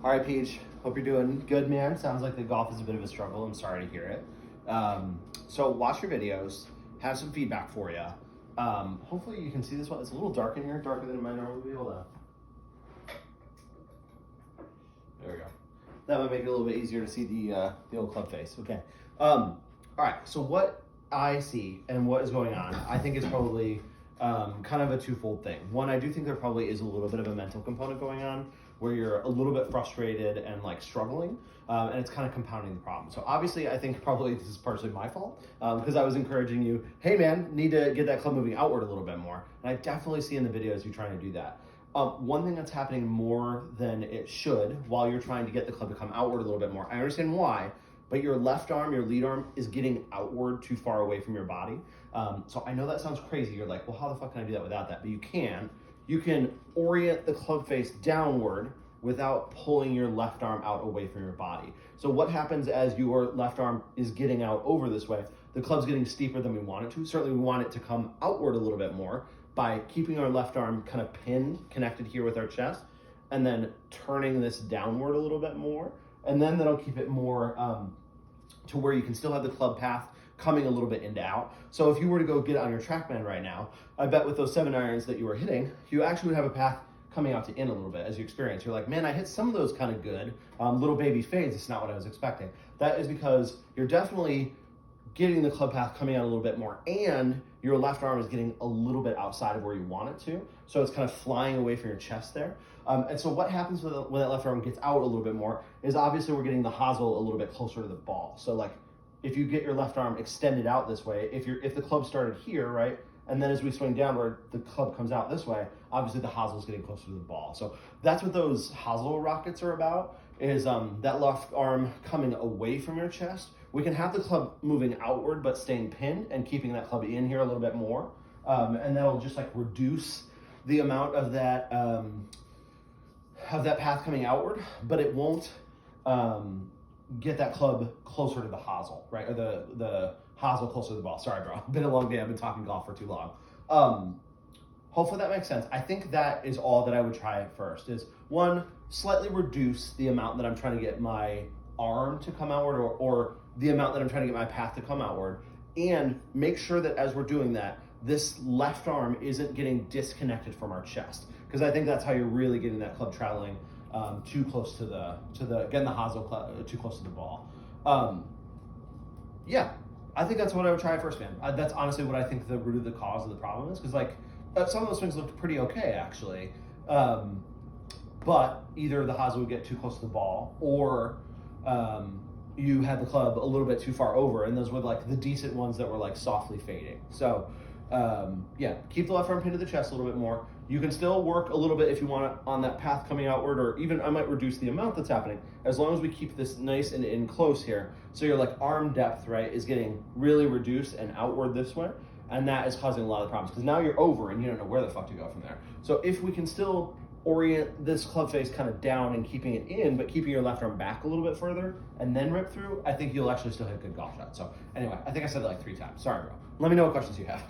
All right, Peach. Hope you're doing good, man. Sounds like the golf is a bit of a struggle. I'm sorry to hear it. So watch your videos. Have some feedback for you. Hopefully you can see this one. It's a little dark in here, darker than it might normally be. Hold on. There we go. That might make it a little bit easier to see the old club face. Okay. All right. So what I see and what is going on, I think is probably kind of a twofold thing. One, I do think there probably is a little bit of a mental component going on where you're a little bit frustrated and like struggling, and it's kind of compounding the problem. So obviously I think probably this is partially my fault because I was encouraging you, hey man, need to get that club moving outward a little bit more. And I definitely see in the videos you trying to do that. One thing that's happening more than it should while you're trying to get the club to come outward a little bit more, I understand why, but your left arm, your lead arm is getting outward too far away from your body. So I know that sounds crazy. You're like, well, how the fuck can I do that without that? But you can. You can orient the club face downward without pulling your left arm out away from your body. So what happens as your left arm is getting out over this way, the club's getting steeper than we want it to. Certainly we want it to come outward a little bit more by keeping our left arm kind of pinned, connected here with our chest, and then turning this downward a little bit more. And then that'll keep it more to where you can still have the club path coming a little bit into out. So if you were to go get it on your TrackMan right now, I bet with those 7 irons that you were hitting, you actually would have a path coming out to in a little bit as you experience. You're like, man, I hit some of those kind of good, little baby fades. It's not what I was expecting. That is because you're definitely getting the club path coming out a little bit more, and your left arm is getting a little bit outside of where you want it to. So it's kind of flying away from your chest there. And so what happens when that left arm gets out a little bit more is obviously we're getting the hosel a little bit closer to the ball. So like if you get your left arm extended out this way, if the club started here, right? And then as we swing downward, the club comes out this way, obviously the hosel is getting closer to the ball. So that's what those hosel rockets are about, is that left arm coming away from your chest. We can have the club moving outward, but staying pinned and keeping that club in here a little bit more. And that'll just like reduce the amount of that path coming outward, but it won't get that club closer to the hosel, right? Or the hosel closer to the ball. Sorry, bro. Been a long day. I've been talking golf for too long. Hopefully that makes sense. I think that is all that I would try at first is one, slightly reduce the amount that I'm trying to get my arm to come outward or the amount that I'm trying to get my path to come outward, and make sure that as we're doing that, this left arm isn't getting disconnected from our chest, because I think that's how you're really getting that club traveling too close to the again, the hosel club, too close to the ball. Yeah, I think that's what I would try at first, man. That's honestly what I think the root of the cause of the problem is, because like some of those swings looked pretty okay actually, but either the hosel would get too close to the ball, or you had the club a little bit too far over, and those were like the decent ones that were like softly fading. So yeah, keep the left arm pinned to the chest a little bit more. You can still work a little bit if you want it on that path coming outward, or even I might reduce the amount that's happening, as long as we keep this nice and in close here. So your like arm depth, right, is getting really reduced and outward this way, and that is causing a lot of problems because now you're over and you don't know where the fuck to go from there. So if we can still orient this club face kind of down and keeping it in, but keeping your left arm back a little bit further and then rip through, I think you'll actually still hit a good golf shot. So anyway, I think I said that like 3 times. Sorry, bro. Let me know what questions you have.